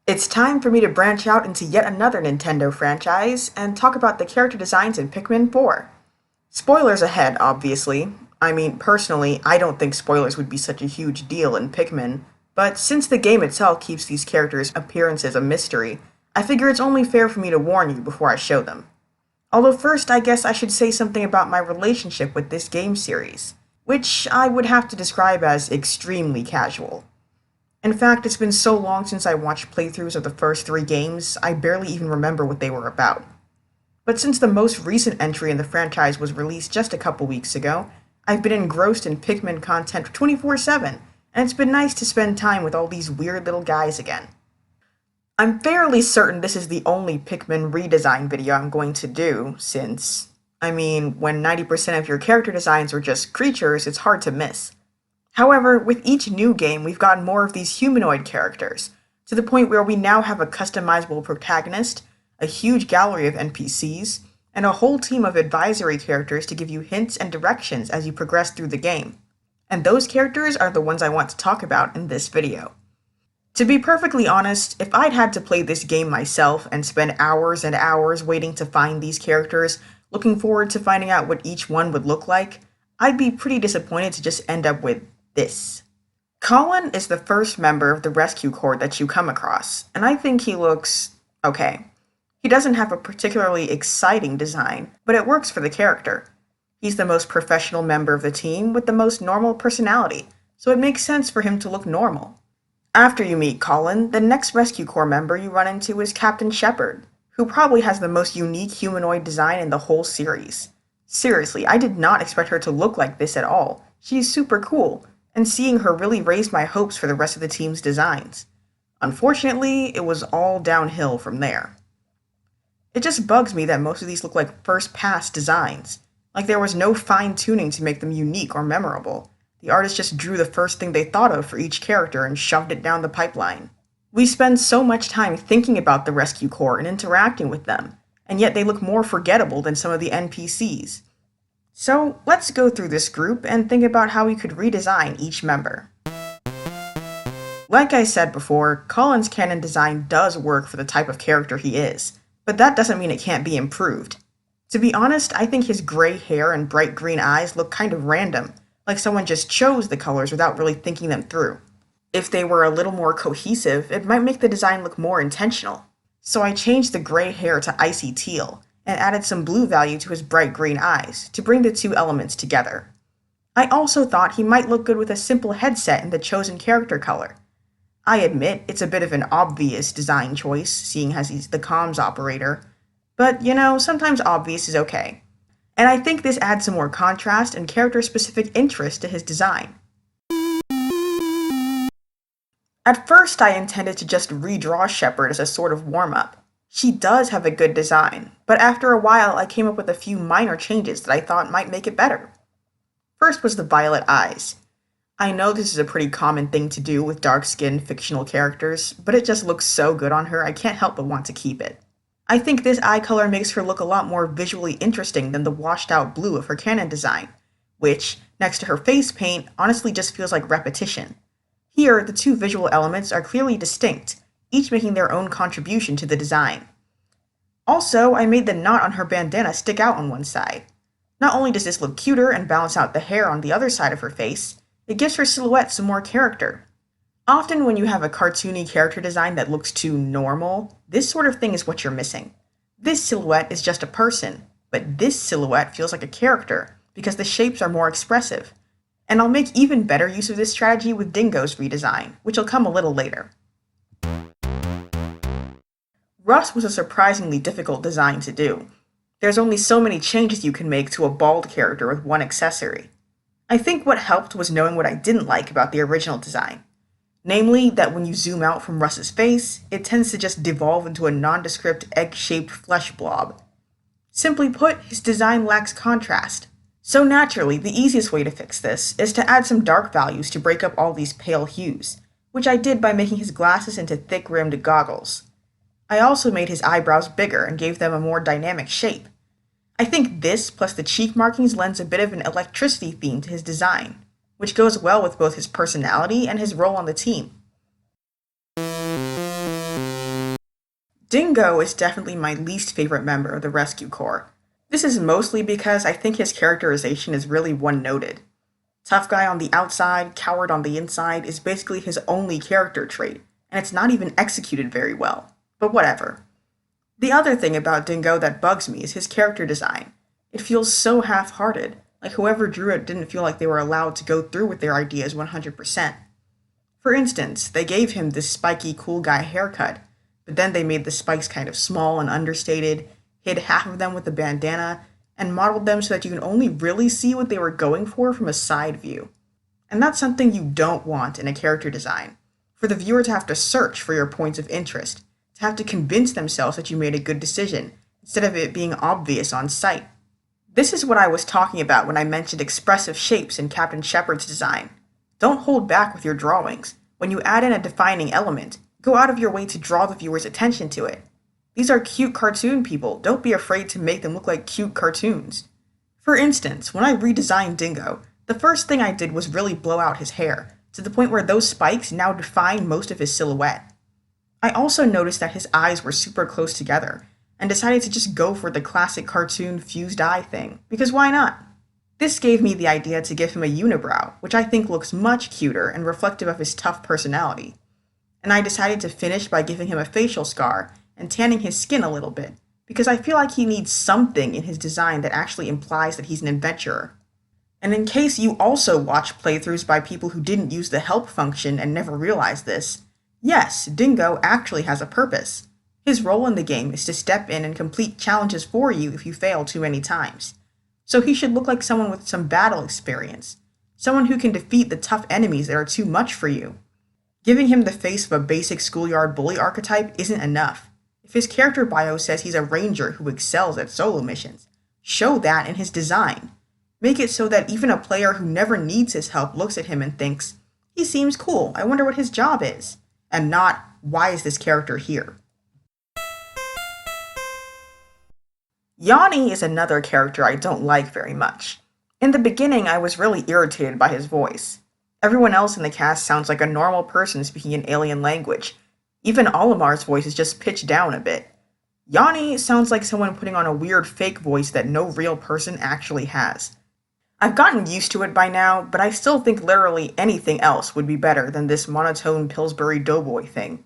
It's time for me to branch out into yet another Nintendo franchise and talk about the character designs in Pikmin 4. Spoilers ahead, obviously. I mean, personally, I don't think spoilers would be such a huge deal in Pikmin, but since the game itself keeps these characters' appearances a mystery, I figure it's only fair for me to warn you before I show them. Although first, I guess I should say something about my relationship with this game series, which I would have to describe as extremely casual. In fact, it's been so long since I watched playthroughs of the first three games, I barely even remember what they were about. But since the most recent entry in the franchise was released just a couple weeks ago, I've been engrossed in Pikmin content 24/7, and it's been nice to spend time with all these weird little guys again. I'm fairly certain this is the only Pikmin redesign video I'm going to do, since, when 90% of your character designs are just creatures, it's hard to miss. However, with each new game, we've gotten more of these humanoid characters, to the point where we now have a customizable protagonist, a huge gallery of NPCs, and a whole team of advisory characters to give you hints and directions as you progress through the game. And those characters are the ones I want to talk about in this video. To be perfectly honest, if I'd had to play this game myself and spend hours and hours waiting to find these characters, looking forward to finding out what each one would look like, I'd be pretty disappointed to just end up with this. Colin is the first member of the rescue corps that you come across, and I think he looks okay. He doesn't have a particularly exciting design, but it works for the character. He's the most professional member of the team with the most normal personality, so it makes sense for him to look normal. After you meet Colin, the next rescue corps member you run into is Captain Shepard, who probably has the most unique humanoid design in the whole series. Seriously, I did not expect her to look like this at all. She's super cool, and seeing her really raised my hopes for the rest of the team's designs. Unfortunately, it was all downhill from there. It just bugs me that most of these look like first-pass designs, like there was no fine-tuning to make them unique or memorable. The artist just drew the first thing they thought of for each character and shoved it down the pipeline. We spend so much time thinking about the rescue corps and interacting with them, and yet they look more forgettable than some of the NPCs. So let's go through this group and think about how we could redesign each member. Like I said before, Colin's canon design does work for the type of character he is, but that doesn't mean it can't be improved. To be honest, I think his gray hair and bright green eyes look kind of random, like someone just chose the colors without really thinking them through. If they were a little more cohesive, it might make the design look more intentional. So I changed the gray hair to icy teal, and added some blue value to his bright green eyes to bring the two elements together. I also thought he might look good with a simple headset in the chosen character color. I admit it's a bit of an obvious design choice, seeing as he's the comms operator, but sometimes obvious is okay. And I think this adds some more contrast and character-specific interest to his design. At first I intended to just redraw Shepard as a sort of warm-up. She does have a good design, but after a while I came up with a few minor changes that I thought might make it better. First was the violet eyes. I know this is a pretty common thing to do with dark-skinned fictional characters, but it just looks so good on her I can't help but want to keep it. I think this eye color makes her look a lot more visually interesting than the washed-out blue of her canon design, which, next to her face paint, honestly just feels like repetition. Here, the two visual elements are clearly distinct, each making their own contribution to the design. Also, I made the knot on her bandana stick out on one side. Not only does this look cuter and balance out the hair on the other side of her face, it gives her silhouette some more character. Often when you have a cartoony character design that looks too normal, this sort of thing is what you're missing. This silhouette is just a person, but this silhouette feels like a character, because the shapes are more expressive. And I'll make even better use of this strategy with Dingo's redesign, which will come a little later. Russ was a surprisingly difficult design to do. There's only so many changes you can make to a bald character with one accessory. I think what helped was knowing what I didn't like about the original design. Namely, that when you zoom out from Russ's face, it tends to just devolve into a nondescript egg-shaped flesh blob. Simply put, his design lacks contrast. So naturally, the easiest way to fix this is to add some dark values to break up all these pale hues, which I did by making his glasses into thick-rimmed goggles. I also made his eyebrows bigger and gave them a more dynamic shape. I think this, plus the cheek markings, lends a bit of an electricity theme to his design, which goes well with both his personality and his role on the team. Dingo is definitely my least favorite member of the Rescue Corps. This is mostly because I think his characterization is really one-noted. Tough guy on the outside, coward on the inside is basically his only character trait, and it's not even executed very well. But whatever. The other thing about Dingo that bugs me is his character design. It feels so half-hearted, like whoever drew it didn't feel like they were allowed to go through with their ideas 100%. For instance, they gave him this spiky cool guy haircut, but then they made the spikes kind of small and understated, hid half of them with a bandana, and modeled them so that you can only really see what they were going for from a side view. And that's something you don't want in a character design. For the viewer to have to search for your points of interest, to have to convince themselves that you made a good decision, instead of it being obvious on sight. This is what I was talking about when I mentioned expressive shapes in Captain Shepard's design. Don't hold back with your drawings. When you add in a defining element, go out of your way to draw the viewer's attention to it. These are cute cartoon people, don't be afraid to make them look like cute cartoons. For instance, when I redesigned Dingo, the first thing I did was really blow out his hair, to the point where those spikes now define most of his silhouette. I also noticed that his eyes were super close together, and decided to just go for the classic cartoon fused eye thing, because why not? This gave me the idea to give him a unibrow, which I think looks much cuter and reflective of his tough personality. And I decided to finish by giving him a facial scar and tanning his skin a little bit, because I feel like he needs something in his design that actually implies that he's an adventurer. And in case you also watch playthroughs by people who didn't use the help function and never realized this, yes, Dingo actually has a purpose. His role in the game is to step in and complete challenges for you if you fail too many times. So he should look like someone with some battle experience, someone who can defeat the tough enemies that are too much for you. Giving him the face of a basic schoolyard bully archetype isn't enough. If his character bio says he's a ranger who excels at solo missions, show that in his design. Make it so that even a player who never needs his help looks at him and thinks, he seems cool, I wonder what his job is, and not, why is this character here? Yani is another character I don't like very much. In the beginning, I was really irritated by his voice. Everyone else in the cast sounds like a normal person speaking an alien language. Even Olimar's voice is just pitched down a bit. Yani sounds like someone putting on a weird fake voice that no real person actually has. I've gotten used to it by now, but I still think literally anything else would be better than this monotone Pillsbury Doughboy thing.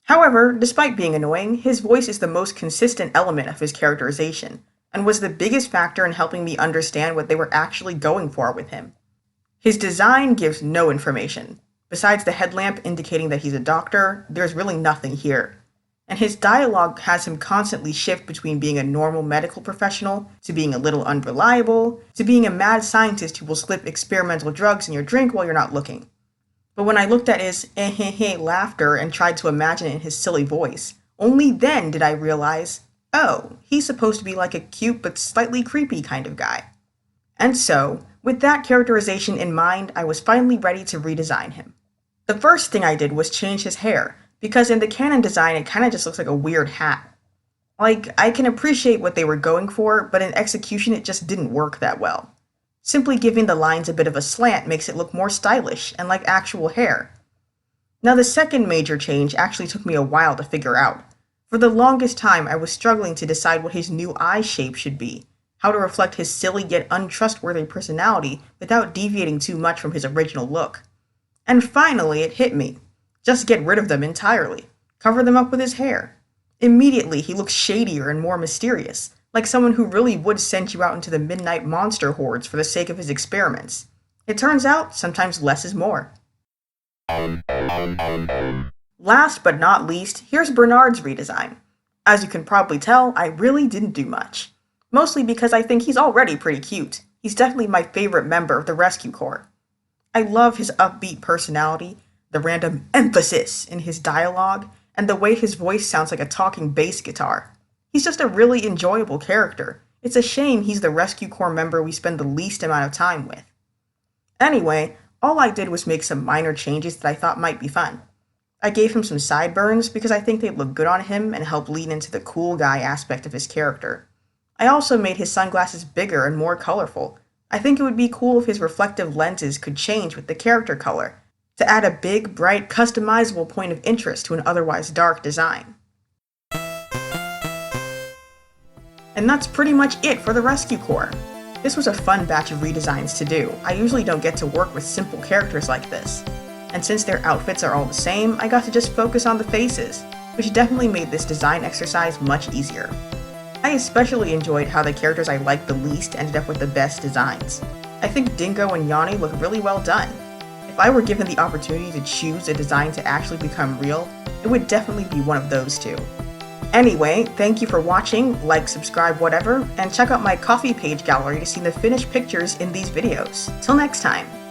However, despite being annoying, his voice is the most consistent element of his characterization, and was the biggest factor in helping me understand what they were actually going for with him. His design gives no information. Besides the headlamp indicating that he's a doctor, there's really nothing here. And his dialogue has him constantly shift between being a normal medical professional, to being a little unreliable, to being a mad scientist who will slip experimental drugs in your drink while you're not looking. But when I looked at his laughter and tried to imagine it in his silly voice, only then did I realize, oh, he's supposed to be like a cute but slightly creepy kind of guy. And so, with that characterization in mind, I was finally ready to redesign him. The first thing I did was change his hair, because in the canon design it kinda just looks like a weird hat. Like, I can appreciate what they were going for, but in execution it just didn't work that well. Simply giving the lines a bit of a slant makes it look more stylish and like actual hair. Now the second major change actually took me a while to figure out. For the longest time I was struggling to decide what his new eye shape should be, how to reflect his silly yet untrustworthy personality without deviating too much from his original look. And finally it hit me. Just get rid of them entirely. Cover them up with his hair. Immediately he looks shadier and more mysterious, like someone who really would send you out into the midnight monster hordes for the sake of his experiments. It turns out, sometimes less is more. Last but not least, here's Bernard's redesign. As you can probably tell, I really didn't do much. Mostly because I think he's already pretty cute. He's definitely my favorite member of the Rescue Corps. I love his upbeat personality, the random emphasis in his dialogue, and the way his voice sounds like a talking bass guitar. He's just a really enjoyable character. It's a shame he's the Rescue Corps member we spend the least amount of time with. Anyway, all I did was make some minor changes that I thought might be fun. I gave him some sideburns because I think they'd look good on him and help lean into the cool guy aspect of his character. I also made his sunglasses bigger and more colorful. I think it would be cool if his reflective lenses could change with the character color, to add a big, bright, customizable point of interest to an otherwise dark design. And that's pretty much it for the Rescue Corps. This was a fun batch of redesigns to do. I usually don't get to work with simple characters like this. And since their outfits are all the same, I got to just focus on the faces, which definitely made this design exercise much easier. I especially enjoyed how the characters I liked the least ended up with the best designs. I think Dingo and Yani look really well done. If I were given the opportunity to choose a design to actually become real, it would definitely be one of those two. Anyway, thank you for watching, like, subscribe, whatever, and check out my Coffee page gallery to see the finished pictures in these videos. Till next time!